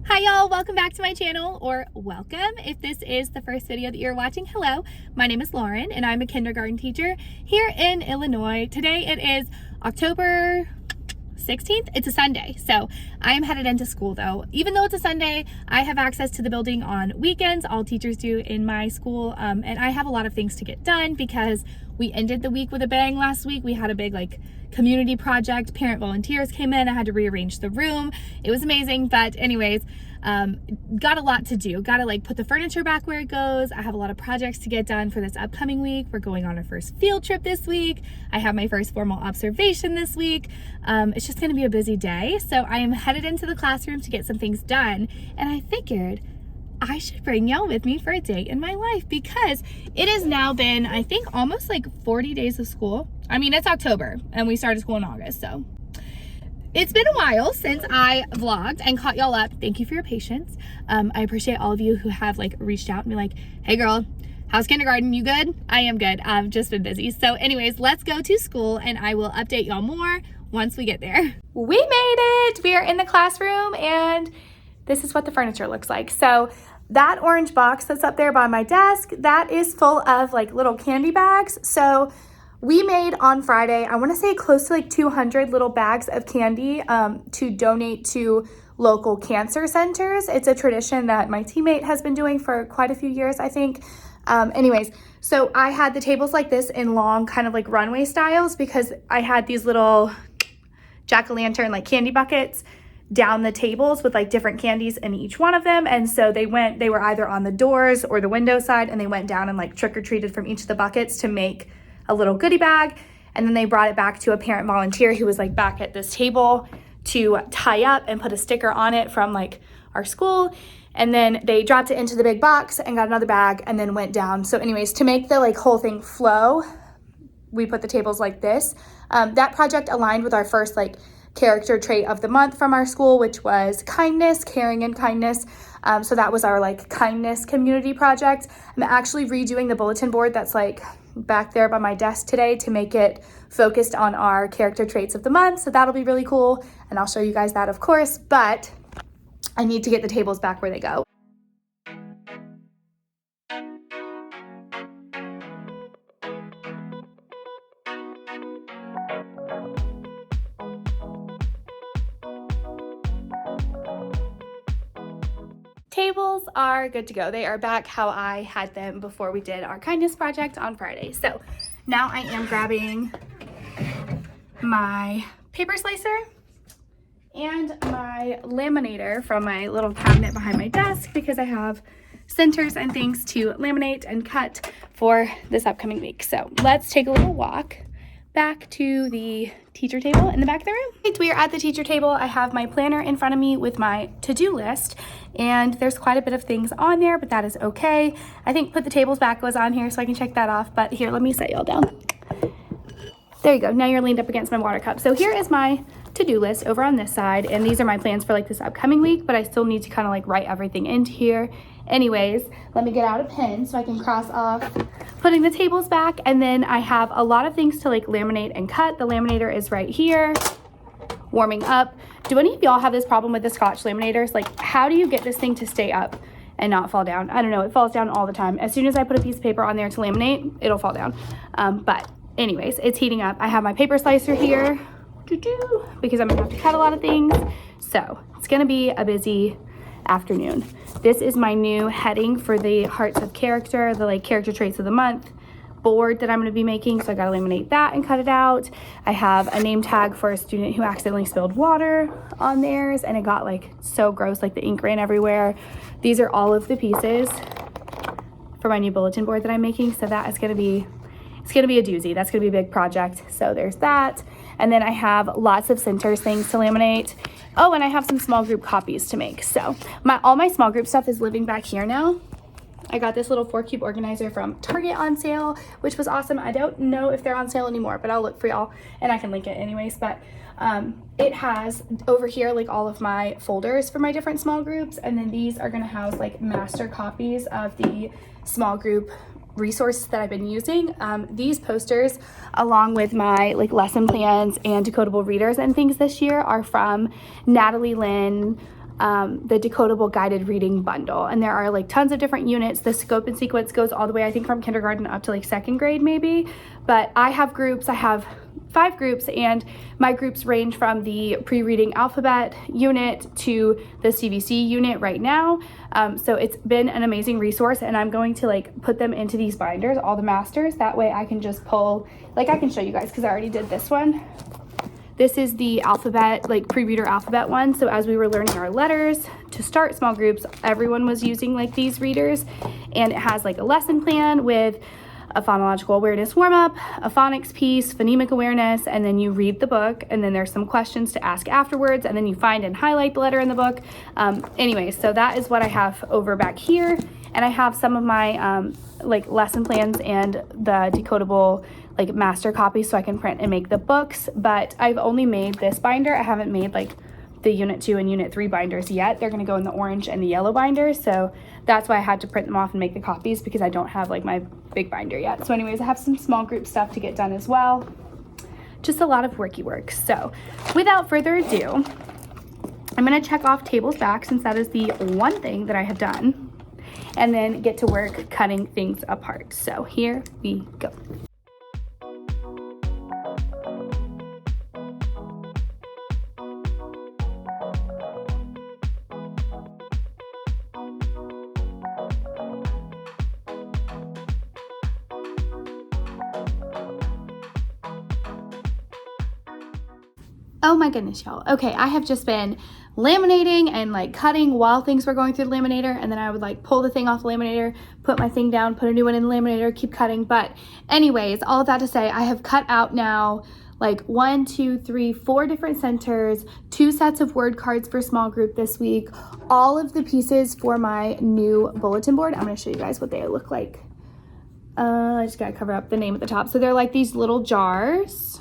Hi y'all, welcome back to my channel, or welcome if this is the first video that you're watching. Hello, my name is Lauren and I'm a kindergarten teacher here in Illinois. Today it is October 16th. It's a Sunday, so I am headed into school though. Even though it's a Sunday, I have access to the building on weekends. All teachers do in my school, and I have a lot of things to get done because we ended the week with a bang last week. We had a big community project. Parent volunteers came in. I had to rearrange the room. It was amazing, but anyways, got a lot to do. Got to put the furniture back where it goes. I have a lot of projects to get done for this upcoming week. We're going on our first field trip this week. I have my first formal observation this week. It's just going to be a busy day. So I am headed into the classroom to get some things done. And I figured I should bring y'all with me for a day in my life because it has now been, I think, almost 40 days of school. I mean, it's October and we started school in August, so it's been a while since I vlogged and caught y'all up. Thank you for your patience. I appreciate all of you who have reached out and be like, hey girl, how's kindergarten? You good? I am good. I've just been busy. So anyways, let's go to school and I will update y'all more once we get there. We made it. We are in the classroom and this is what the furniture looks like. So that orange box that's up there by my desk, that is full of little candy bags. So we made on Friday, I want to say close to 200 little bags of candy to donate to local cancer centers. It's a tradition that my teammate has been doing for quite a few years, I think. Anyways, so I had the tables like this in long runway styles because I had these little jack-o'-lantern candy buckets down the tables with different candies in each one of them. And so they were either on the doors or the window side, and they went down and trick-or-treated from each of the buckets to make a little goodie bag. And then they brought it back to a parent volunteer who was back at this table to tie up and put a sticker on it from our school. And then they dropped it into the big box and got another bag and then went down. So anyways, to make the whole thing flow, we put the tables like this. That project aligned with our first character trait of the month from our school, which was kindness, caring and kindness. So that was our kindness community project. I'm actually redoing the bulletin board that's back there by my desk today to make it focused on our character traits of the month. So that'll be really cool. And I'll show you guys that, of course, but I need to get the tables back where they go. Tables are good to go. They are back how I had them before we did our kindness project on Friday. So now I am grabbing my paper slicer and my laminator from my little cabinet behind my desk because I have centers and things to laminate and cut for this upcoming week. So let's take a little walk back to the teacher table in the back of the room. Right, we are at the teacher table. I have my planner in front of me with my to-do list, and there's quite a bit of things on there, but that is okay. I think put the tables back was on here so I can check that off, but here, let me set y'all down. There you go. Now you're leaned up against my water cup. So here is my to-do list over on this side, and these are my plans for this upcoming week, but I still need to write everything into here. Anyways, let me get out a pen so I can cross off putting the tables back, and then I have a lot of things to laminate and cut. The laminator is right here, warming up. Do any of y'all have this problem with the Scotch laminators? How do you get this thing to stay up and not fall down? I don't know, it falls down all the time. As soon as I put a piece of paper on there to laminate, it'll fall down. But anyways, it's heating up. I have my paper slicer here because I'm gonna have to cut a lot of things. So it's gonna be a busy afternoon. This is my new heading for the Hearts of Character, the character traits of the month board that I'm going to be making. So I got to laminate that and cut it out. I have a name tag for a student who accidentally spilled water on theirs and it got so gross, the ink ran everywhere. These are all of the pieces for my new bulletin board that I'm making. So that is going to be, it's going to be a doozy. That's going to be a big project. So there's that. And then I have lots of centers things to laminate. Oh, and I have some small group copies to make. So all my small group stuff is living back here now. I got this little 4-cube organizer from Target on sale, which was awesome. I don't know if they're on sale anymore, but I'll look for y'all and I can link it anyways. But it has over here all of my folders for my different small groups, and then these are going to house master copies of the small group resources that I've been using. These posters, along with my lesson plans and decodable readers and things this year, are from Natalie Lynn the decodable guided reading bundle. And there are like tons of different units. The scope and sequence goes all the way, I think, from kindergarten up to like second grade maybe. But I have groups, I have 5 groups, and my groups range from the pre-reading alphabet unit to the CVC unit right now. So it's been an amazing resource, and I'm going to like put them into these binders, all the masters. That way I can just pull, like I can show you guys because I already did this one. This is the alphabet, like pre-reader alphabet one. So as we were learning our letters to start small groups, everyone was using like these readers, and it has like a lesson plan with a phonological awareness warm-up, a phonics piece, phonemic awareness, and then you read the book, and then there's some questions to ask afterwards, and then you find and highlight the letter in the book. Anyway, so that is what I have over back here, and I have some of my like lesson plans and the decodable like master copies so I can print and make the books, but I've only made this binder. I haven't made like the unit 2 and unit 3 binders yet. They're gonna go in the orange and the yellow binders, so that's why I had to print them off and make the copies, because I don't have like my big binder yet. So anyways, I have some small group stuff to get done as well. Just a lot of worky work. So without further ado, I'm gonna check off tables back, since that is the one thing that I have done, and then get to work cutting things apart. So here we go. Oh my goodness, y'all. Okay, I have just been laminating and like cutting while things were going through the laminator, and then I would like pull the thing off the laminator, put my thing down, put a new one in the laminator, keep cutting. But anyways, all of that to say, I have cut out now like 1, 2, 3, 4 different centers, 2 sets of word cards for small group this week, all of the pieces for my new bulletin board. I'm gonna show you guys what they look like. I just gotta cover up the name at the top. So they're like these little jars,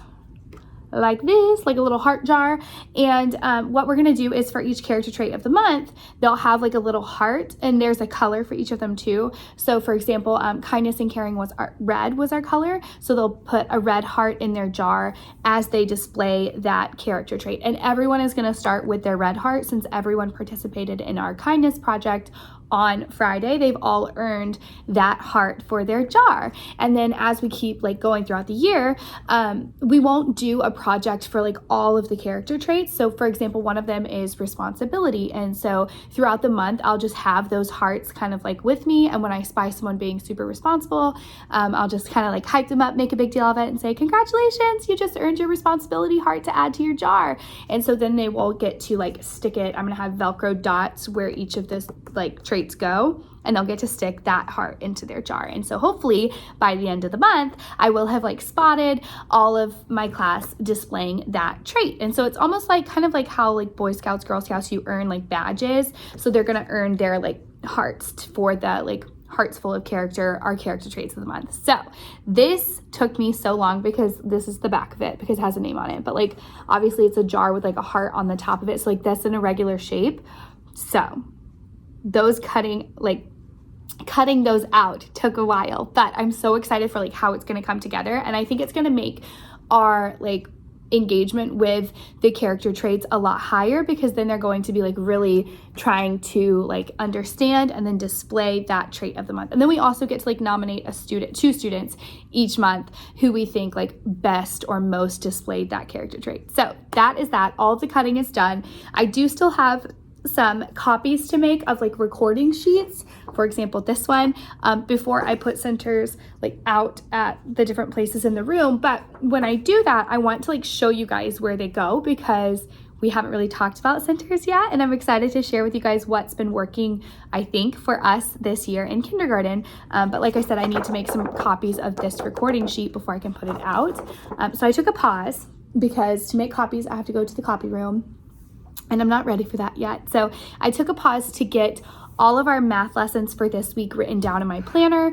like this, like a little heart jar. And what we're gonna do is for each character trait of the month, they'll have like a little heart, and there's a color for each of them too. So for example, kindness and caring was red was our color. So they'll put a red heart in their jar as they display that character trait. And everyone is gonna start with their red heart, since everyone participated in our kindness project on Friday. They've all earned that heart for their jar. And then as we keep like going throughout the year, we won't do a project for like all of the character traits. So for example, one of them is responsibility. And so throughout the month, I'll just have those hearts kind of like with me. And when I spy someone being super responsible, I'll just kind of like hype them up, make a big deal of it, and say, congratulations, you just earned your responsibility heart to add to your jar. And so then they will get to like stick it. I'm gonna have Velcro dots where each of this like traits go, and they'll get to stick that heart into their jar. And so hopefully by the end of the month, I will have like spotted all of my class displaying that trait. And so it's almost like kind of like how like Boy Scouts, Girl Scouts, you earn like badges. So they're gonna earn their like hearts for the like hearts full of our character traits of the month. So this took me so long, because this is the back of it, because it has a name on it, but like obviously it's a jar with like a heart on the top of it. So like that's in a regular shape. So those cutting those out took a while, but I'm so excited for like how it's going to come together. And I think it's going to make our like engagement with the character traits a lot higher, because then they're going to be like really trying to like understand and then display that trait of the month. And then we also get to like nominate two students each month who we think like best or most displayed that character trait. So that is that. All of the cutting is done. I do still have some copies to make of like recording sheets, for example this one, before I put centers like out at the different places in the room. But when I do that, I want to like show you guys where they go, because we haven't really talked about centers yet, and I'm excited to share with you guys what's been working, I think, for us this year in kindergarten. But like I said, I need to make some copies of this recording sheet before I can put it out. So I took a pause, because to make copies I have to go to the copy room, and I'm not ready for that yet. So I took a pause to get all of our math lessons for this week written down in my planner.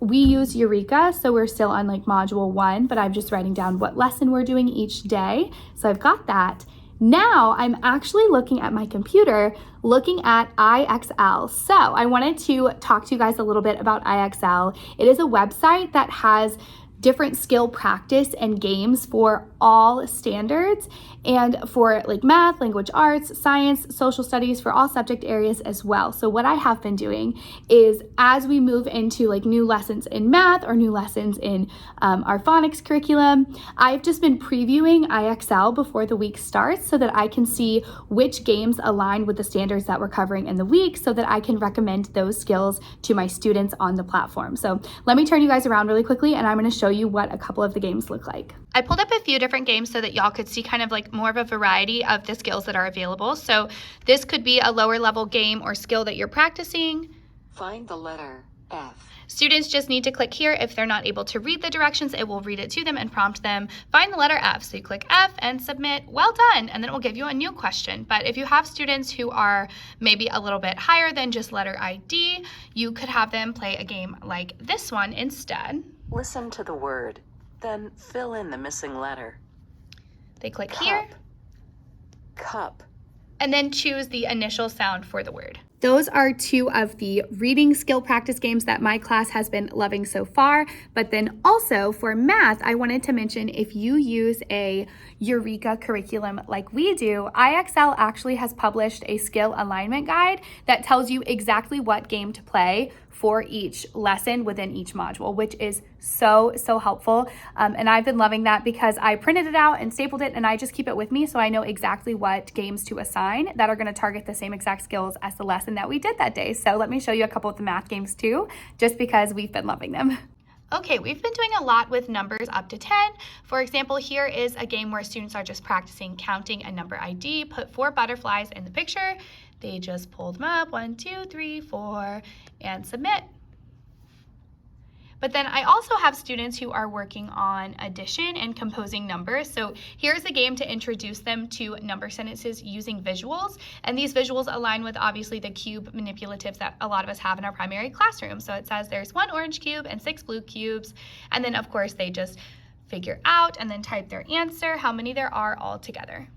We use Eureka, so we're still on like module 1, but I'm just writing down what lesson we're doing each day. So I've got that. Now I'm actually looking at my computer, looking at IXL. So I wanted to talk to you guys a little bit about IXL. It is a website that has different skill practice and games for all standards and for like math, language arts, science, social studies, for all subject areas as well. So what I have been doing is as we move into like new lessons in math or new lessons in our phonics curriculum, I've just been previewing IXL before the week starts so that I can see which games align with the standards that we're covering in the week so that I can recommend those skills to my students on the platform. So let me turn you guys around really quickly and I'm going to show you what a couple of the games look like. I pulled up a few different games so that y'all could see kind of like more of a variety of the skills that are available. So this could be a lower level game or skill that you're practicing. Find the letter F. Students just need to click here. If they're not able to read the directions, it will read it to them and prompt them, find the letter F. So you click F and submit, well done, and then it will give you a new question. But if you have students who are maybe a little bit higher than just letter ID, you could have them play a game like this one instead. Listen to the word, then fill in the missing letter. They click Cup. here. Cup. And then choose the initial sound for the word. Those are two of the reading skill practice games that my class has been loving so far. But then also for math, I wanted to mention if you use a Eureka curriculum like we do, IXL actually has published a skill alignment guide that tells you exactly what game to play for each lesson within each module, which is so helpful. And I've been loving that because I printed it out and stapled it and I just keep it with me so I know exactly what games to assign that are gonna target the same exact skills as the lesson that we did that day. So let me show you a couple of the math games too, just because we've been loving them. Okay, we've been doing a lot with numbers up to 10. For example, here is a game where students are just practicing counting a number ID. Put 4 butterflies in the picture. They just pulled them up, 1, 2, 3, 4, and submit. But then I also have students who are working on addition and composing numbers. So here's a game to introduce them to number sentences using visuals. And these visuals align with obviously the cube manipulatives that a lot of us have in our primary classroom. So it says there's 1 orange cube and 6 blue cubes. And then of course they just figure out and then type their answer, how many there are all together.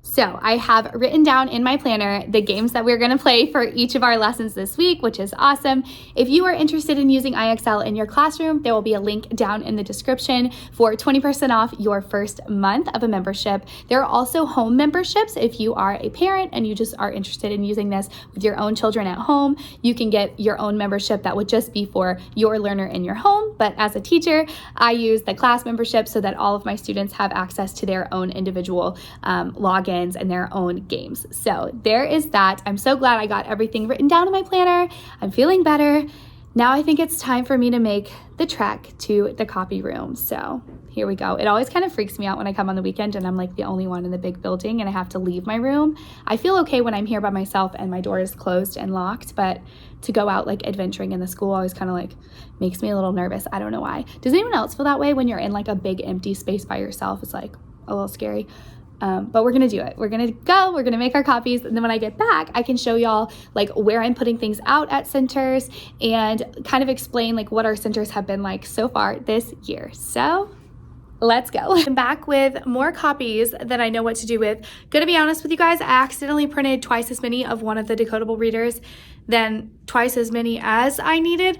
So I have written down in my planner the games that we're going to play for each of our lessons this week, which is awesome. If you are interested in using IXL in your classroom, there will be a link down in the description for 20% off your first month of a membership. There are also home memberships. If you are a parent and you just are interested in using this with your own children at home, you can get your own membership that would just be for your learner in your home. But as a teacher, I use the class membership so that all of my students have access to their own individual login and their own games. So there is that. I'm so glad I got everything written down in my planner. I'm feeling better. Now I think it's time for me to make the trek to the copy room. So here we go. It always kind of freaks me out when I come on the weekend and I'm like the only one in the big building and I have to leave my room. I feel okay when I'm here by myself and my door is closed and locked, but to go out like adventuring in the school always kind of like makes me a little nervous. I don't know why. Does anyone else feel that way when you're in like a big empty space by yourself? It's like a little scary. But we're gonna do it. We're gonna make our copies, and then when I get back, I can show y'all like where I'm putting things out at centers and kind of explain like what our centers have been like so far this year. So let's go. I'm back with more copies that I know what to do with. Gonna be honest with you guys, I accidentally printed twice as many of one of the decodable readers than twice as many as I needed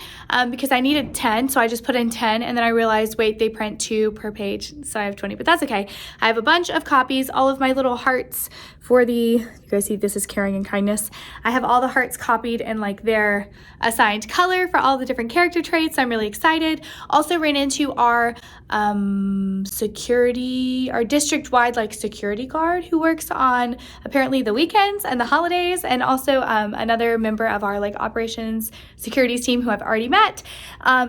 because I needed 10, so I just put in 10 and then I realized, wait, they print 2 per page, so I have 20, but that's okay. I have a bunch of copies, all of my little hearts for the, you guys see this is caring and kindness. I have all the hearts copied in like their assigned color for all the different character traits. I'm really excited. Also ran into our our district-wide like security guard who works on apparently the weekends and the holidays, and also another member of our like operations securities team who I've already met.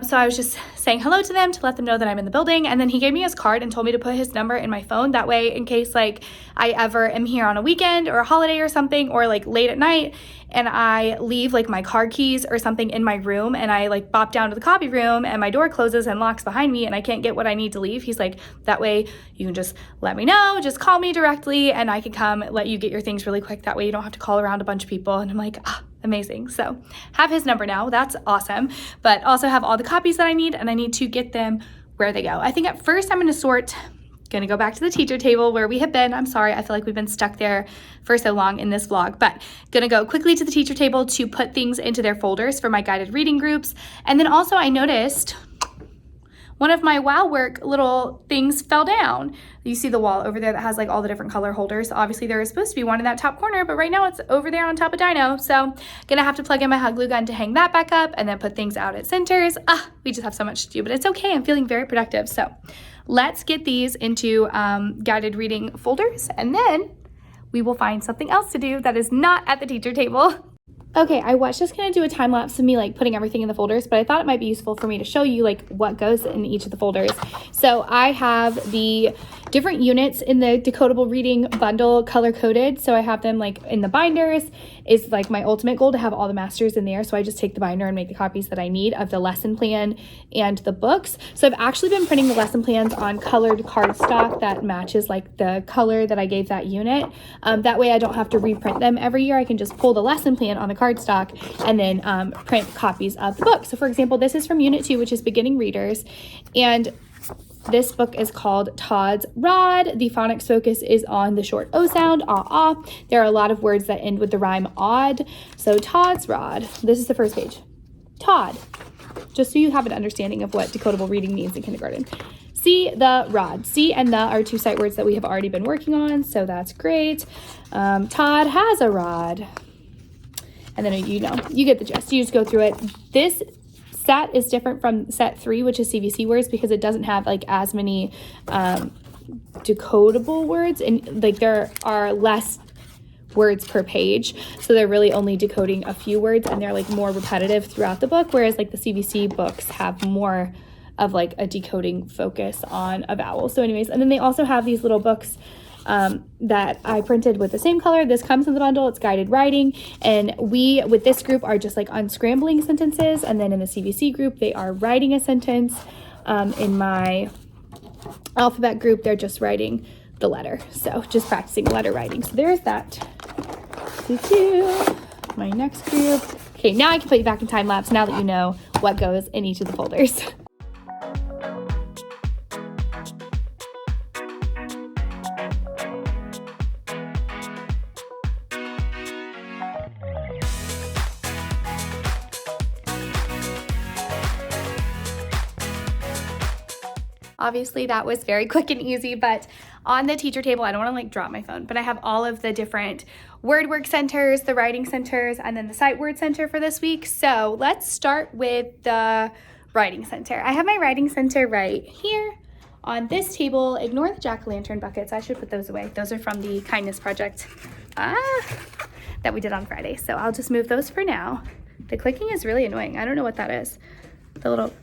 So I was just saying hello to them to let them know that I'm in the building, and then he gave me his card and told me to put his number in my phone. That way, in case like I ever am here on a weekend or a holiday or something, or like late at night, and I leave like my car keys or something in my room and I like bop down to the copy room and my door closes and locks behind me and I can't get what I need to leave. He's like, that way you can just let me know, just call me directly and I can come let you get your things really quick. That way you don't have to call around a bunch of people. And I'm like, amazing. So have his number now. That's awesome. But also have all the copies that I need, and I need to get them where they go. I think at first I'm gonna go back to the teacher table where we have been. I'm sorry, I feel like we've been stuck there for so long in this vlog, but gonna go quickly to the teacher table to put things into their folders for my guided reading groups. And then also I noticed one of my wow work little things fell down. You see the wall over there that has like all the different color holders. Obviously there is supposed to be one in that top corner, but right now it's over there on top of Dino. So gonna have to plug in my hot glue gun to hang that back up and then put things out at centers. We just have so much to do, but it's okay. I'm feeling very productive. So let's get these into guided reading folders, and then we will find something else to do that is not at the teacher table. Okay, I was just gonna do a time lapse of me like putting everything in the folders, but I thought it might be useful for me to show you like what goes in each of the folders. So I have the different units in the decodable reading bundle color coded. So I have them like in the binders. Is like my ultimate goal to have all the masters in there. So I just take the binder and make the copies that I need of the lesson plan and the books. So I've actually been printing the lesson plans on colored cardstock that matches like the color that I gave that unit. That way I don't have to reprint them every year. I can just pull the lesson plan on the cardstock and then print copies of the book. So for example, this is from Unit 2, which is Beginning Readers. And this book is called Todd's Rod. The phonics focus is on the short O sound, ah. There are a lot of words that end with the rhyme odd. So Todd's Rod, this is the first page. Todd, just so you have an understanding of what decodable reading means in kindergarten. See the rod. See and the are two sight words that we have already been working on, so that's great. Todd has a rod. And then, you know, you get the gist. You just go through it. This set is different from set 3, which is CVC words, because it doesn't have like as many decodable words, and like there are less words per page, so they're really only decoding a few words, and they're like more repetitive throughout the book, whereas like the CVC books have more of like a decoding focus on a vowel. So anyways, and then they also have these little books that I printed with the same color. This comes in the bundle. It's guided writing, and we with this group are just like unscrambling sentences, and then in the CVC group they are writing a sentence. In my alphabet group they're just writing the letter, so just practicing letter writing. So there's that. My next group. Okay, now I can put you back in time lapse now that you know what goes in each of the folders. Obviously that was very quick and easy, but on the teacher table, I don't want to like drop my phone, but I have all of the different word work centers, the writing centers, and then the sight word center for this week. So let's start with the writing center. I have my writing center right here on this table. Ignore the jack-o'-lantern buckets. I should put those away. Those are from the kindness project that we did on Friday. So I'll just move those for now. The clicking is really annoying. I don't know what that is. The little...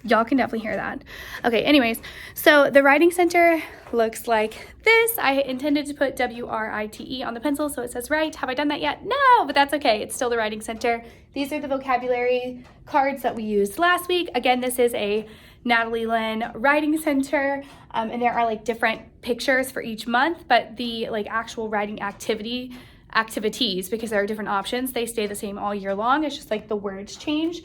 Y'all can definitely hear that. Okay, anyways, so the writing center looks like this. I intended to put W-R-I-T-E on the pencil, so it says write. Have I done that yet? No, but that's okay. It's still the writing center. These are the vocabulary cards that we used last week. Again, this is a Natalie Lynn writing center, and there are like different pictures for each month, but the like actual writing activities, because there are different options, they stay the same all year long. It's just like the words change.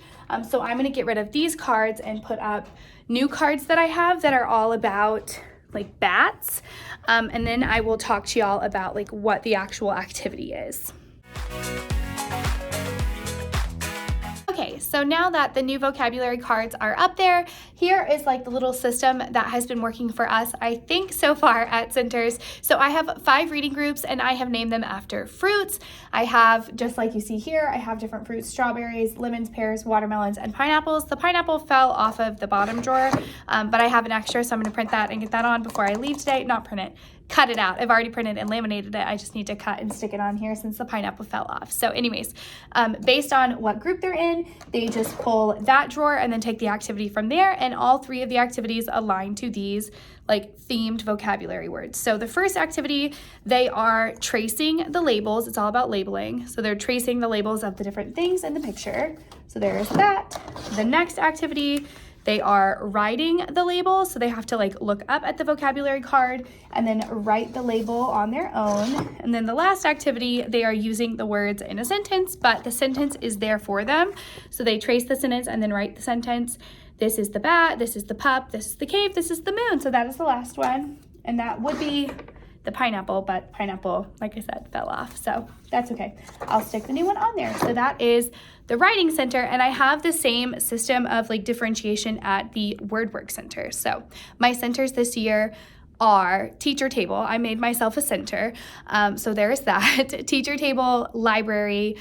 So I'm gonna get rid of these cards and put up new cards that I have that are all about like bats. And then I will talk to y'all about like what the actual activity is. Okay, so now that the new vocabulary cards are up there, here is like the little system that has been working for us, I think, so far at Centers. So I have 5 reading groups, and I have named them after fruits. I have, just like you see here, I have different fruits: strawberries, lemons, pears, watermelons, and pineapples. The pineapple fell off of the bottom drawer, but I have an extra, so I'm gonna print that and get that on before I leave today. Not print it, cut it out. I've already printed and laminated it. I just need to cut and stick it on here since the pineapple fell off. So anyways, based on what group they're in, they just pull that drawer and then take the activity from there, and all 3 of the activities align to these like themed vocabulary words. So the first activity, they are tracing the labels. It's all about labeling. So they're tracing the labels of the different things in the picture. So there's that. The next activity, they are writing the label, so they have to like look up at the vocabulary card and then write the label on their own. And then the last activity, they are using the words in a sentence, but the sentence is there for them. So they trace the sentence and then write the sentence. This is the bat, this is the pup, this is the cave, this is the moon. So that is the last one. And that would be the pineapple, but pineapple, like I said, fell off. So that's okay. I'll stick the new one on there. So that is the writing center. And I have the same system of like differentiation at the word work center. So my centers this year are teacher table. I made myself a center. So there's that. Teacher table, library,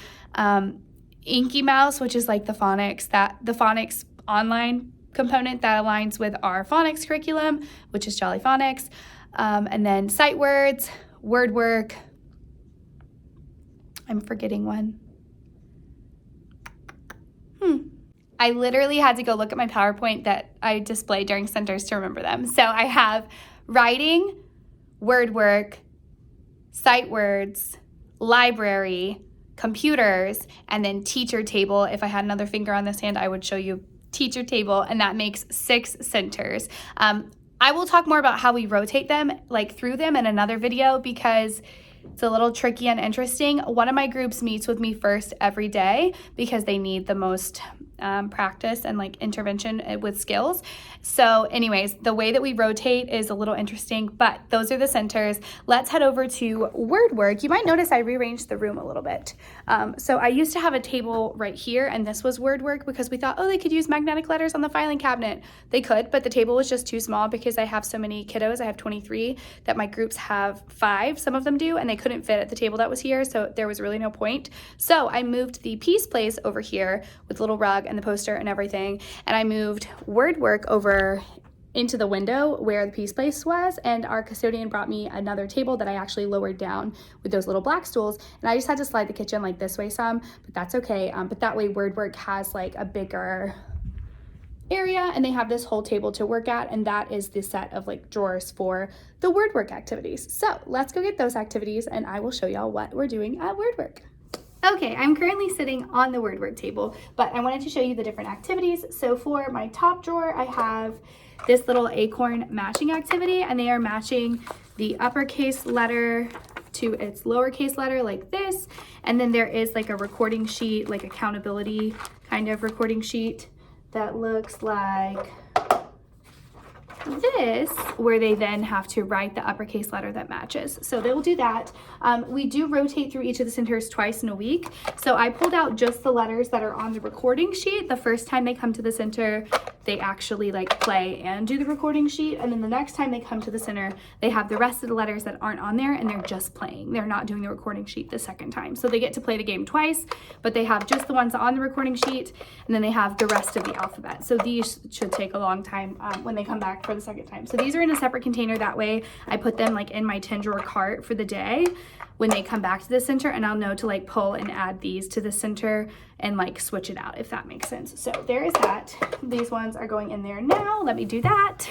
Inky Mouse, which is like the phonics online component that aligns with our phonics curriculum, which is Jolly Phonics. And then sight words, word work. I'm forgetting one. I literally had to go look at my PowerPoint that I displayed during centers to remember them. So I have writing, word work, sight words, library, computers, and then teacher table. If I had another finger on this hand, I would show you teacher table, and that makes 6 centers. I will talk more about how we rotate them, like through them, in another video because it's a little tricky and interesting. One of my groups meets with me first every day because they need the most practice and like intervention with skills. So anyways, the way that we rotate is a little interesting, but those are the centers. Let's head over to word work. You might notice I rearranged the room a little bit. So I used to have a table right here, and this was word work because we thought, oh, they could use magnetic letters on the filing cabinet. They could, but the table was just too small because I have so many kiddos. I have 23 that my groups have 5. Some of them do, and they couldn't fit at the table that was here, so there was really no point. So I moved the Peace Place over here with little rug and the poster and everything, and I moved word work over into the window where the Peace Place was, and our custodian brought me another table that I actually lowered down with those little black stools, and I just had to slide the kitchen like this way some, but that's okay. But that way word work has like a bigger area, and they have this whole table to work at, and that is the set of like drawers for the word work activities. So let's go get those activities, and I will show y'all what we're doing at word work. Okay, I'm currently sitting on the word work table, but I wanted to show you the different activities. So for my top drawer, I have this little acorn matching activity, and they are matching the uppercase letter to its lowercase letter like this. And then there is like a recording sheet, like accountability kind of recording sheet that looks like this, where they then have to write the uppercase letter that matches. So they will do that. We do rotate through each of the centers twice in a week. So I pulled out just the letters that are on the recording sheet. The first time they come to the center, they actually like play and do the recording sheet. And then the next time they come to the center, they have the rest of the letters that aren't on there, and they're just playing. They're not doing the recording sheet the second time. So they get to play the game twice, but they have just the ones on the recording sheet, and then they have the rest of the alphabet. So these should take a long time when they come back for the second time. So these are in a separate container. That way I put them like in my 10 drawer cart for the day when they come back to the center, and I'll know to like pull and add these to the center and like switch it out, if that makes sense. So there is that. These ones are going in there now. Let me do that.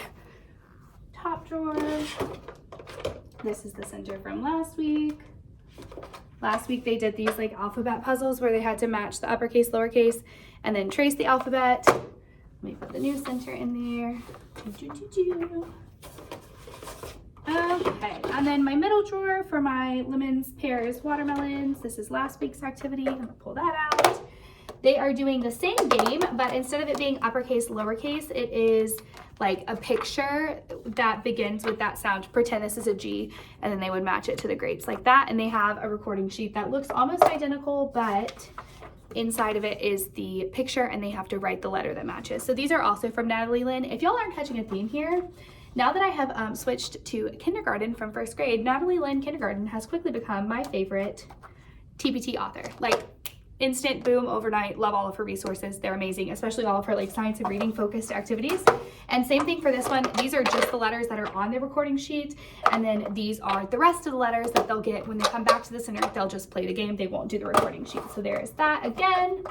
Top drawer. This is the center from last week. Last week they did these like alphabet puzzles where they had to match the uppercase, lowercase, and then trace the alphabet. Let me put the new center in there. Okay, and then my middle drawer for my lemons, pears, watermelons. This is last week's activity. I'm gonna pull that out. They are doing the same game, but instead of it being uppercase, lowercase, it is like a picture that begins with that sound. Pretend this is a G, and then they would match it to the grapes like that. And they have a recording sheet that looks almost identical, but inside of it is the picture, and they have to write the letter that matches. So these are also from Natalie Lynn. If y'all aren't catching a theme here, now that I have switched to kindergarten from first grade, Natalie Lynn Kindergarten has quickly become my favorite TPT author. Like instant, boom, overnight. Love all of her resources. They're amazing, especially all of her like science and reading focused activities. And same thing for this one. These are just the letters that are on the recording sheet, and then these are the rest of the letters that they'll get when they come back to the center. They'll just play the game. They won't do the recording sheet. So there is that. Again,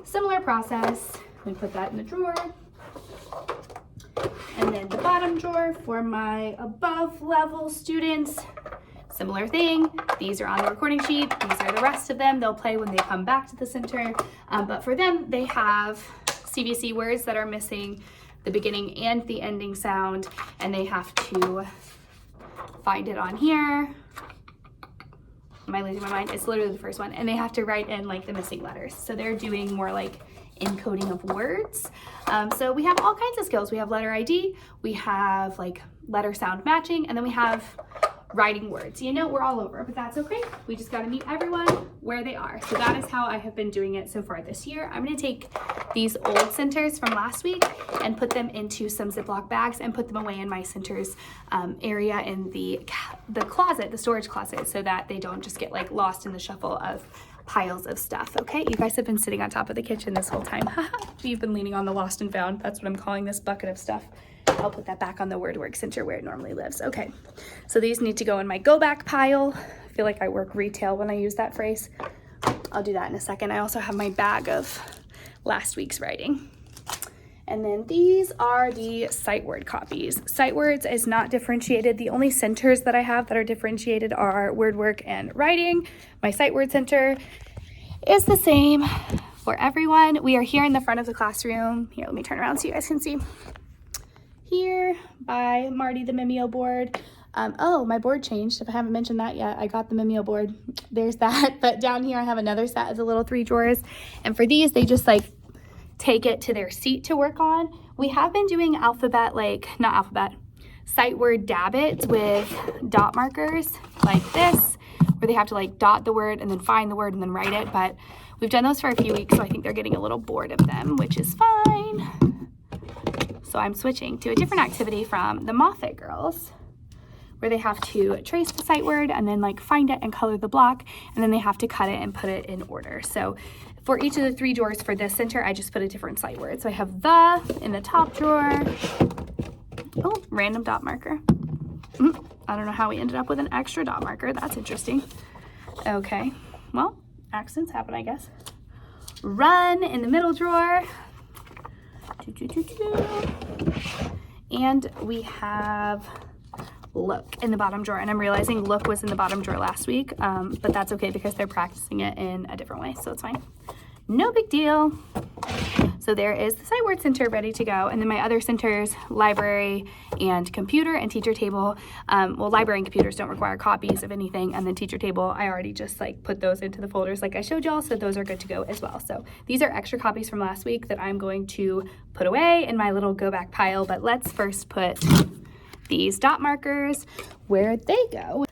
similar process. Let me put that in the drawer. And then the bottom drawer for my above level students. Similar thing. These are on the recording sheet. These are the rest of them. They'll play when they come back to the center. But for them, they have CVC words that are missing the beginning and the ending sound, and they have to find it on here. Am I losing my mind? It's literally the first one. And they have to write in like the missing letters. So they're doing more like encoding of words. So we have all kinds of skills. We have letter ID, we have like letter sound matching, and then we have writing words. You know, we're all over, but that's okay. We just got to meet everyone where they are. So that is how I have been doing it so far this year. I'm going to take these old centers from last week and put them into some Ziploc bags and put them away in my centers area in the closet, the storage closet, so that they don't just get like lost in the shuffle of piles of stuff. Okay, you guys have been sitting on top of the kitchen this whole time. You've been leaning on the lost and found. That's what I'm calling this bucket of stuff. I'll put that back on the word work center where it normally lives. Okay, so these need to go in my go back pile. I feel like I work retail when I use that phrase. I'll do that in a second. I also have my bag of last week's writing. And then these are the sight word copies. Sight words is not differentiated. The only centers that I have that are differentiated are word work and writing. My sight word center is the same for everyone. We are here in the front of the classroom. Here, let me turn around so you guys can see. Here by Marty the Mimeo board. Oh, my board changed. If I haven't mentioned that yet, I got the Mimeo board. There's that. But down here I have another set of the little 3 drawers. And for these, they just like take it to their seat to work on. We have been doing sight word dabbits with dot markers like this, where they have to like dot the word and then find the word and then write it. But we've done those for a few weeks, so I think they're getting a little bored of them, which is fine. So I'm switching to a different activity from the Moffat girls, where they have to trace the sight word and then like find it and color the block, and then they have to cut it and put it in order. So for each of the 3 drawers for this center, I just put a different sight word. So I have the in the top drawer. Oh, random dot marker. I don't know how we ended up with an extra dot marker. That's interesting. Okay, well, accidents happen, I guess. Run in the middle drawer. And we have look in the bottom drawer, and I'm realizing look was in the bottom drawer last week, but that's okay because they're practicing it in a different way, so it's fine. No big deal. So there is the sight word center ready to go, and then my other centers, library and computer and teacher table. Well, library and computers don't require copies of anything, and then teacher table, I already just like put those into the folders like I showed y'all, so those are good to go as well. So these are extra copies from last week that I'm going to put away in my little go back pile, but let's first put these dot markers where they go.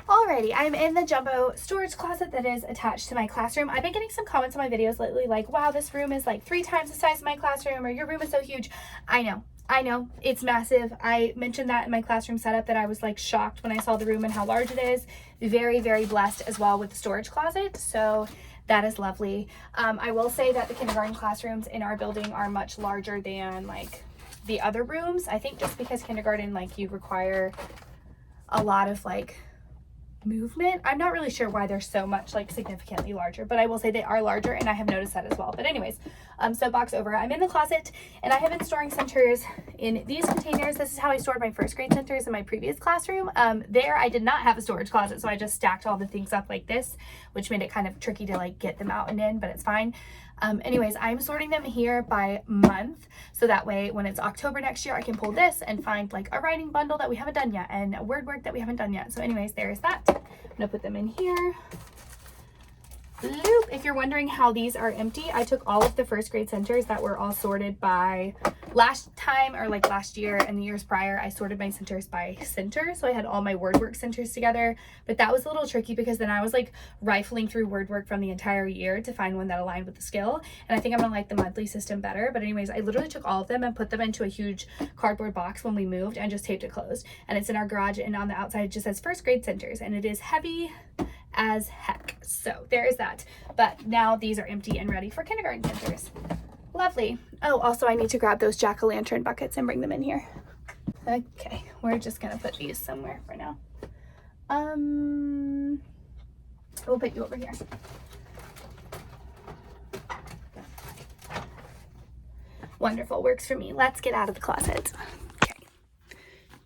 Alrighty, I'm in the jumbo storage closet that is attached to my classroom. I've been getting some comments on my videos lately like, wow, this room is like 3 times the size of my classroom, or your room is so huge. I know, it's massive. I mentioned that in my classroom setup, that I was like shocked when I saw the room and how large it is. Very, very blessed as well with the storage closet, so that is lovely. I will say that the kindergarten classrooms in our building are much larger than like the other rooms. I think just because kindergarten, like, you require a lot of like movement. I'm not really sure why they're so much like significantly larger, but I will say they are larger, and I have noticed that as well. But anyways, soapbox over. I'm in the closet, and I have been storing centers in these containers. This is how I stored my first grade centers in my previous classroom. There I did not have a storage closet, so I just stacked all the things up like this, which made it kind of tricky to like get them out and in, but it's fine. Anyways, I'm sorting them here by month, so that way when it's October next year, I can pull this and find like a writing bundle that we haven't done yet and a word work that we haven't done yet. So anyways, there's that. I'm gonna put them in here. Bloop. If you're wondering how these are empty, I took all of the first grade centers that were all sorted by last time, or like last year and the years prior, I sorted my centers by center. So I had all my word work centers together, but that was a little tricky because then I was like rifling through word work from the entire year to find one that aligned with the skill. And I think I'm gonna like the monthly system better. But anyways, I literally took all of them and put them into a huge cardboard box when we moved and just taped it closed. And it's in our garage, and on the outside it just says first grade centers, and it is heavy as heck. So there is that. But now these are empty and ready for kindergarten centers. Lovely. Oh, also I need to grab those jack-o'-lantern buckets and bring them in here. Okay, we're just gonna put these somewhere for now. We'll put you over here. Wonderful, works for me. Let's get out of the closet. Okay.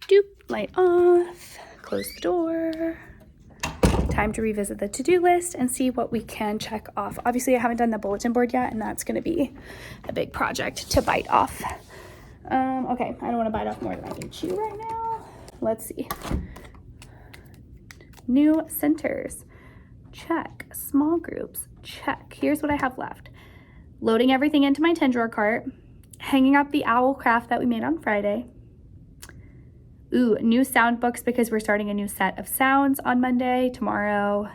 Doop, light off, close the door. Time to revisit the to-do list and see what we can check off. Obviously, I haven't done the bulletin board yet, and that's going to be a big project to bite off. Okay, I don't want to bite off more than I can chew right now. Let's see. New centers, check. Small groups, check. Here's what I have left. Loading everything into my 10-drawer cart, hanging up the owl craft that we made on Friday, Ooh, new sound books because we're starting a new set of sounds on Monday, tomorrow.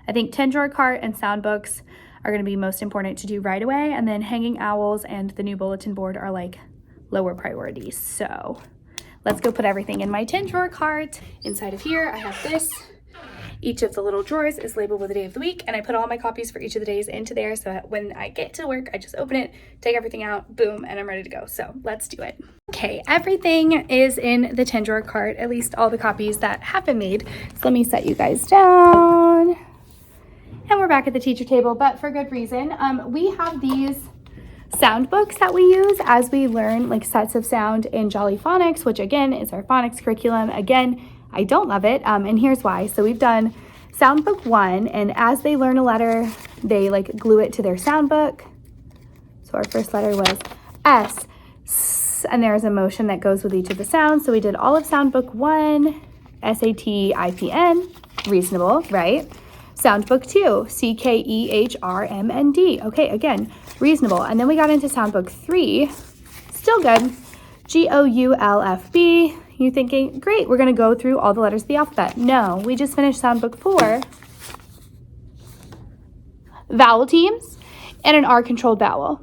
I think 10-drawer cart and sound books are going to be most important to do right away. And then hanging owls and the new bulletin board are like lower priorities. So let's go put everything in my 10-drawer cart. Inside of here, I have this. Each of the little drawers is labeled with the day of the week, and I put all my copies for each of the days into there so that when I get to work, I just open it, take everything out, boom, and I'm ready to go. So let's do it. Okay, everything is in the 10-drawer cart, at least all the copies that have been made. So let me set you guys down. And we're back at the teacher table, but for good reason. We have these sound books that we use as we learn like sets of sound in Jolly Phonics, which again is our phonics curriculum. Again, I don't love it, and here's why. So we've done sound book 1, and as they learn a letter, they like glue it to their sound book. So our first letter was S, and there's a motion that goes with each of the sounds. So we did all of sound book 1, SAT-IPN, reasonable, right? Sound book 2, CKEHRMND. Okay, again, reasonable. And then we got into sound book 3, still good, GOULFB. You're thinking, great, we're going to go through all the letters of the alphabet. No, we just finished sound book 4, vowel teams, and an R-controlled vowel.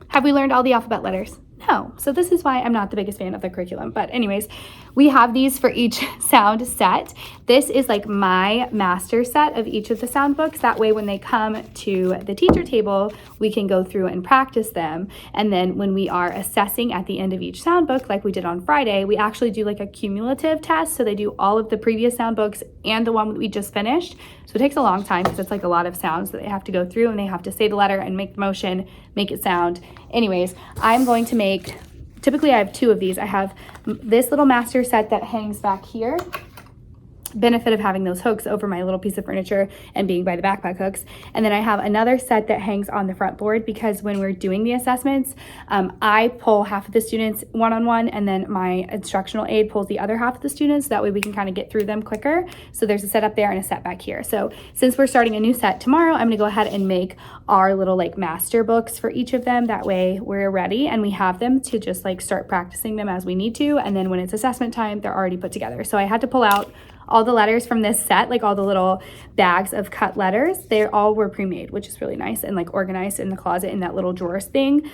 Have we learned all the alphabet letters? No. So this is why I'm not the biggest fan of the curriculum. But anyways, we have these for each sound set. This is like my master set of each of the sound books. That way when they come to the teacher table, we can go through and practice them. And then when we are assessing at the end of each sound book, like we did on Friday, we actually do like a cumulative test. So they do all of the previous sound books and the one that we just finished. So it takes a long time because it's like a lot of sounds that they have to go through, and they have to say the letter and make the motion, make it sound. Anyways, I'm going to make, typically I have 2 of these. I have this little master set that hangs back here. Benefit of having those hooks over my little piece of furniture and being by the backpack hooks. And then I have another set that hangs on the front board because when we're doing the assessments, I pull half of the students one-on-one, and then my instructional aide pulls the other half of the students. That way we can kind of get through them quicker. So there's a set up there and a set back here. So since we're starting a new set tomorrow, I'm gonna go ahead and make our little like master books for each of them. That way we're ready and we have them to just like start practicing them as we need to. And then when it's assessment time, they're already put together. So I had to pull out all the letters from this set, like all the little bags of cut letters. They all were pre-made, which is really nice, and like organized in the closet in that little drawers thing.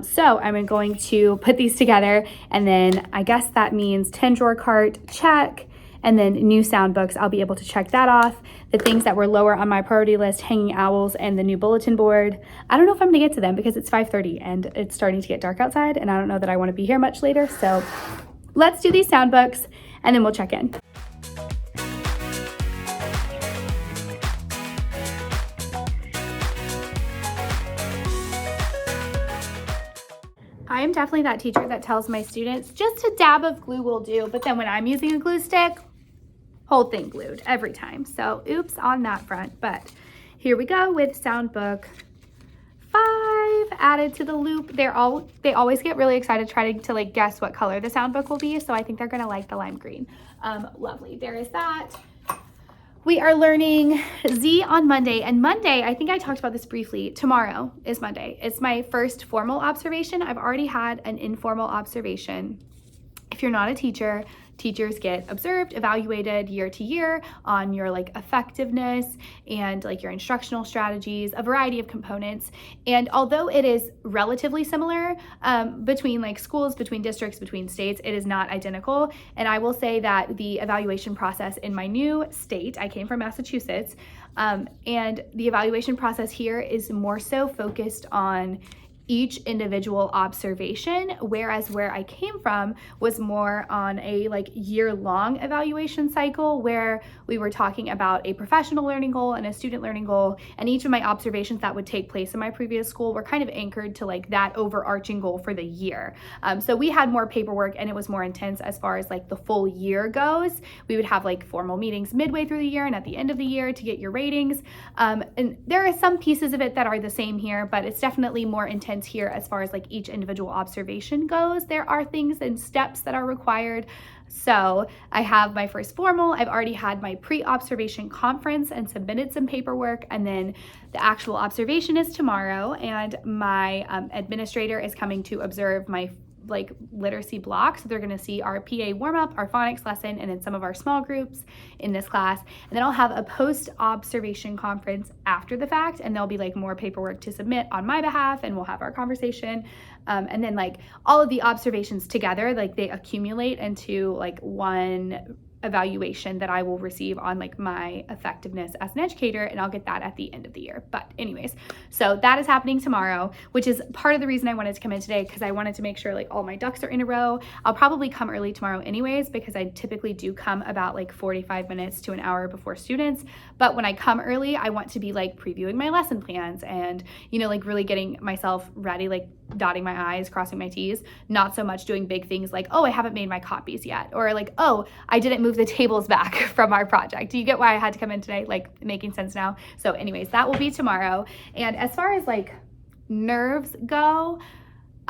So I'm going to put these together, and then I guess that means 10-drawer cart, check, and then new sound books, I'll be able to check that off. The things that were lower on my priority list, hanging owls and the new bulletin board, I don't know if I'm gonna get to them because it's 5:30 and it's starting to get dark outside, and I don't know that I wanna be here much later. So let's do these sound books and then we'll check in. I am definitely that teacher that tells my students just a dab of glue will do, but then when I'm using a glue stick, whole thing glued every time. So oops on that front, but here we go with sound book 5 added to the loop. They always get really excited trying to like guess what color the sound book will be. So I think they're gonna like the lime green. Lovely, there is that. We are learning Z on Monday, and Monday, I think I talked about this briefly, tomorrow is Monday. It's my first formal observation. I've already had an informal observation. If you're not a teacher, teachers get observed, evaluated year to year on your like effectiveness and like your instructional strategies, a variety of components. And although it is relatively similar between like schools, between districts, between states, it is not identical. And I will say that the evaluation process in my new state, I came from Massachusetts, and the evaluation process here is more so focused on each individual observation, whereas where I came from was more on a like year-long evaluation cycle where we were talking about a professional learning goal and a student learning goal, and each of my observations that would take place in my previous school were kind of anchored to like that overarching goal for the year. So we had more paperwork and it was more intense as far as like the full year goes. We would have like formal meetings midway through the year and at the end of the year to get your ratings. And there are some pieces of it that are the same here, but it's definitely more intense here as far as like each individual observation goes. There are things and steps that are required. So I have my first formal, I've already had my pre-observation conference and submitted some paperwork, and then the actual observation is tomorrow, and my administrator is coming to observe my like literacy blocks. So they're going to see our PA warm up, our phonics lesson, and then some of our small groups in this class. And then I'll have a post observation conference after the fact, and there'll be like more paperwork to submit on my behalf, and we'll have our conversation. And then like all of the observations together, like they accumulate into like one evaluation that I will receive on like my effectiveness as an educator, and I'll get that at the end of the year. But anyways, so that is happening tomorrow, which is part of the reason I wanted to come in today, because I wanted to make sure like all my ducks are in a row. I'll probably come early tomorrow anyways, because I typically do come about like 45 minutes to an hour before students. But when I come early, I want to be like previewing my lesson plans and, you know, like really getting myself ready, like dotting my I's, crossing my T's, not so much doing big things like, oh, I haven't made my copies yet, or like, oh, I didn't move the tables back from our project. Do you get why I had to come in today? Like, making sense now? So anyways, that will be tomorrow. And as far as like nerves go,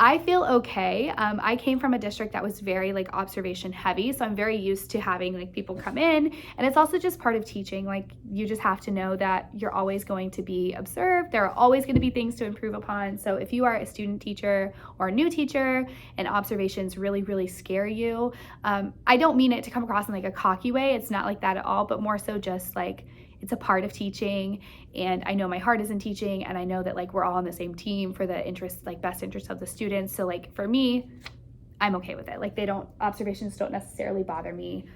I feel okay. I came from a district that was very like observation heavy, so I'm very used to having like people come in, and it's also just part of teaching. Like, you just have to know that you're always going to be observed. There are always going to be things to improve upon. So if you are a student teacher or a new teacher and observations really, really scare you, I don't mean it to come across in like a cocky way. It's not like that at all, but more so just like, it's a part of teaching, and I know my heart is in teaching, and I know that like we're all on the same team for the interest, like best interest of the students. So like for me, I'm okay with it. Like observations don't necessarily bother me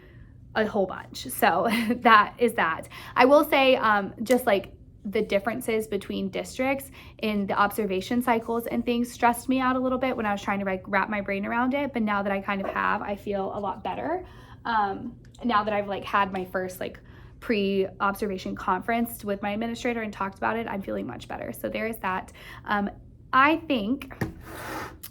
a whole bunch. So that is that. I will say just like the differences between districts in the observation cycles and things stressed me out a little bit when I was trying to like wrap my brain around it. But now that I kind of have, I feel a lot better. Now that I've like had my first like pre-observation conference with my administrator and talked about it, I'm feeling much better. So there is that. I think,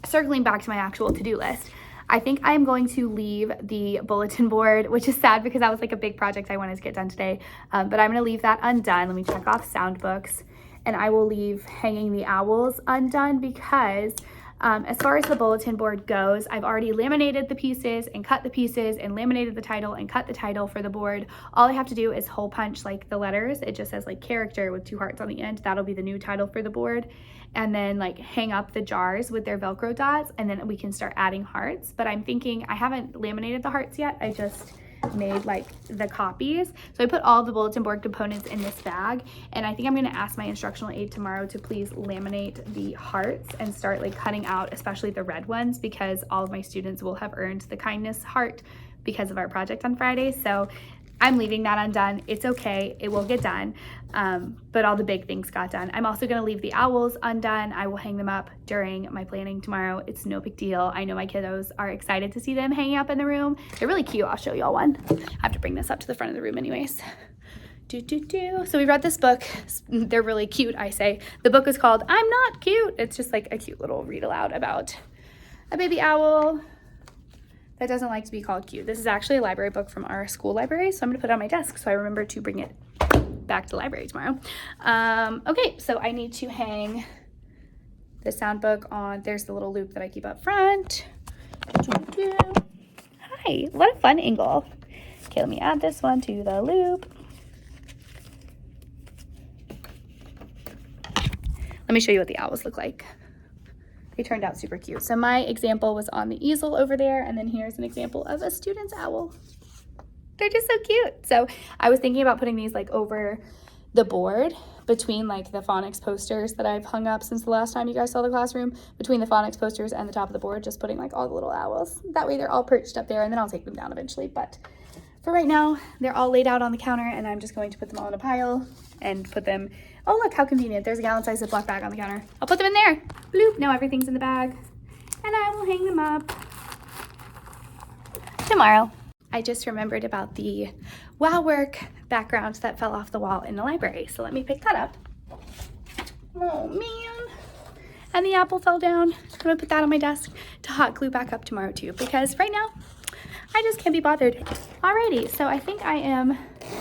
circling back to my actual to-do list, I think I'm going to leave the bulletin board, which is sad because that was like a big project I wanted to get done today. But I'm going to leave that undone. Let me check off sound books, and I will leave hanging the owls undone because as far as the bulletin board goes, I've already laminated the pieces and cut the pieces and laminated the title and cut the title for the board. All I have to do is hole punch like the letters. It just says like character with 2 hearts on the end. That'll be the new title for the board. And then like hang up the jars with their Velcro dots, and then we can start adding hearts. But I'm thinking, I haven't laminated the hearts yet. I just made like the copies. So I put all the bulletin board components in this bag, and I think I'm going to ask my instructional aide tomorrow to please laminate the hearts and start like cutting out especially the red ones, because all of my students will have earned the kindness heart because of our project on Friday. So I'm leaving that undone. It's okay, it will get done, but all the big things got done. I'm also going to leave the owls undone. I will hang them up during my planning tomorrow. It's no big deal. I know my kiddos are excited to see them hanging up in the room. They're really cute. I'll show y'all one. I have to bring this up to the front of the room anyways. So we read this book. They're really cute, I say. The book is called I'm Not Cute. It's just like a cute little read aloud about a baby owl that doesn't like to be called cute. This is actually a library book from our school library, so I'm gonna put it on my desk so I remember to bring it back to the library tomorrow. Okay, so I need to hang the sound book on, there's the little loop that I keep up front. Hi, what a fun angle. Okay, let me add this one to the loop. Let me show you what the owls look like. They turned out super cute. So my example was on the easel over there, and then here's an example of a student's owl. They're just so cute. So I was thinking about putting these like over the board between like the phonics posters that I've hung up since the last time you guys saw the classroom, between the phonics posters and the top of the board, just putting like all the little owls. That way they're all perched up there, and then I'll take them down eventually. But for right now, they're all laid out on the counter, and I'm just going to put them all in a pile and put them, oh look how convenient, there's a gallon-sized Ziploc bag on the counter. I'll put them in there. Bloop, now everything's in the bag, and I will hang them up tomorrow. I just remembered about the wow work background that fell off the wall in the library, so let me pick that up. Oh man, and the apple fell down. I'm gonna put that on my desk to hot glue back up tomorrow too, because right now I just can't be bothered. Alrighty, so I think I am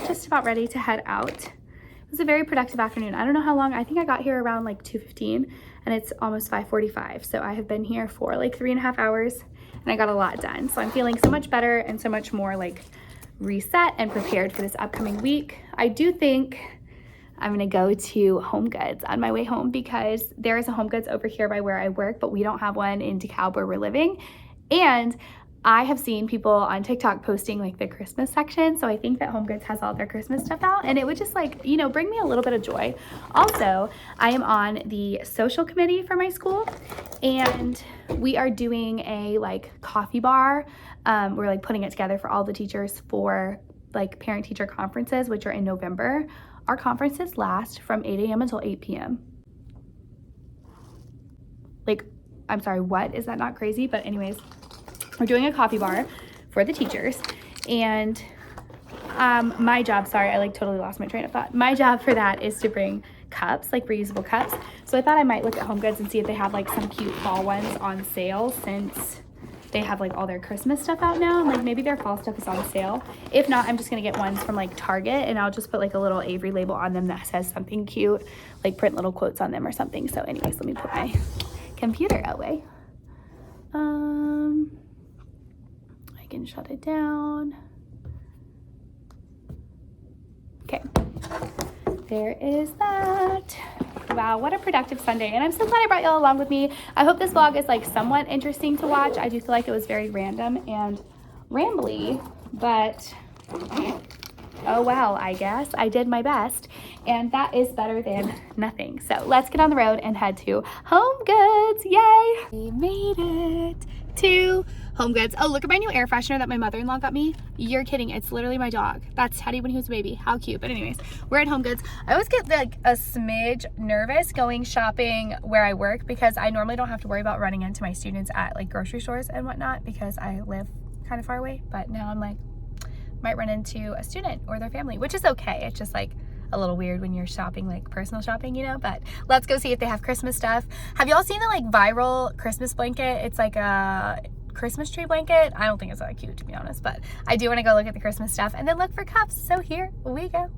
just about ready to head out. It was a very productive afternoon. I don't know how long, I think I got here around like 2:15, and it's almost 5:45. So I have been here for like 3.5 hours, and I got a lot done. So I'm feeling so much better and so much more like reset and prepared for this upcoming week. I do think I'm gonna go to Home Goods on my way home because there is a Home Goods over here by where I work, but we don't have one in DeKalb where we're living. And I have seen people on TikTok posting like the Christmas section, so I think that Home Goods has all their Christmas stuff out, and it would just like, you know, bring me a little bit of joy. Also, I am on the social committee for my school, and we are doing a like coffee bar. We're like putting it together for all the teachers for like parent-teacher conferences, which are in November. Our conferences last from 8 a.m. until 8 p.m. Like, I'm sorry, what? Is that not crazy? But anyways, we're doing a coffee bar for the teachers, and my job, sorry, I like totally lost my train of thought. My job for that is to bring cups, like reusable cups. So I thought I might look at Home Goods and see if they have like some cute fall ones on sale, since they have like all their Christmas stuff out now. Like maybe their fall stuff is on sale. If not, I'm just gonna get ones from like Target, and I'll just put like a little Avery label on them that says something cute, like print little quotes on them or something. So anyways, let me put my computer away. I can shut it down. Okay, there is that. Wow, what a productive Sunday, and I'm so glad I brought y'all along with me. I hope this vlog is like somewhat interesting to watch. I do feel like it was very random and rambly, but oh well, I guess I did my best, and that is better than nothing. So let's get on the road and head to Home Goods. Yay! We made it to Home Goods. Oh, look at my new air freshener that my mother-in-law got me. You're kidding, it's literally my dog. That's Teddy when he was a baby. How cute. But anyways, we're at Home Goods. I always get like a smidge nervous going shopping where I work, because I normally don't have to worry about running into my students at like grocery stores and whatnot, because I live kind of far away. But now I'm like, might run into a student or their family, which is okay. It's just like a little weird when you're shopping, like personal shopping, you know. But let's go see if they have Christmas stuff. Have y'all seen the like viral Christmas blanket? It's like a Christmas tree blanket. I don't think it's that cute, to be honest, but I do want to go look at the Christmas stuff and then look for cups. So here we go.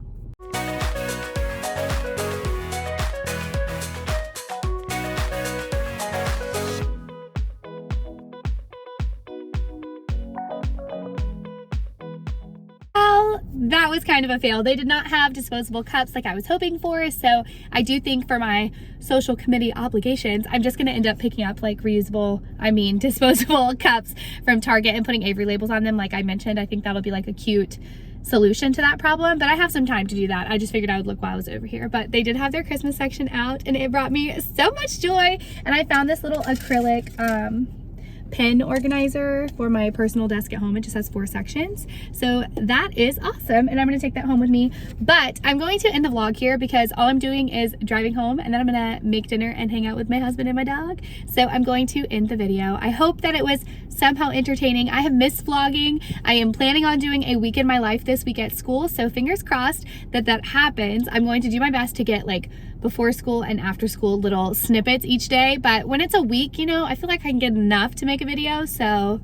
That was kind of a fail. They did not have disposable cups like I was hoping for, so I do think for my social committee obligations, I'm just going to end up picking up like disposable cups from Target and putting Avery labels on them like I mentioned. I think that'll be like a cute solution to that problem, but I have some time to do that. I just figured I would look while I was over here. But they did have their Christmas section out, and it brought me so much joy. And I found this little acrylic pen organizer for my personal desk at home. It just has 4 sections, so that is awesome, and I'm going to take that home with me. But I'm going to end the vlog here because all I'm doing is driving home, and then I'm going to make dinner and hang out with my husband and my dog. So I'm going to end the video. I hope that it was somehow entertaining. I have missed vlogging. I am planning on doing a week in my life this week at school, so fingers crossed that that happens. I'm going to do my best to get like before school and after school little snippets each day, but when it's a week, you know, I feel like I can get enough to make a video, so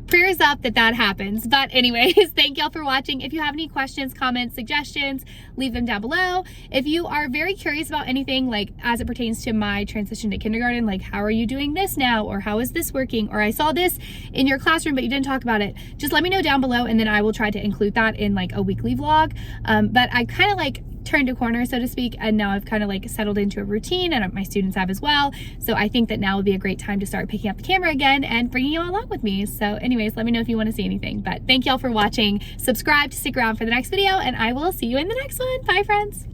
prayers up that that happens. But anyways, thank y'all for watching. If you have any questions, comments, suggestions, leave them down below. If you are very curious about anything like as it pertains to my transition to kindergarten, like how are you doing this now, or how is this working, or I saw this in your classroom but you didn't talk about it, just let me know down below, and then I will try to include that in like a weekly vlog. But I kind of like turned a corner, so to speak, and now I've kind of like settled into a routine, and my students have as well. So I think that now would be a great time to start picking up the camera again and bringing you all along with me. So anyways, let me know if you want to see anything. But thank y'all for watching. Subscribe to stick around for the next video, and I will see you in the next one. Bye, friends.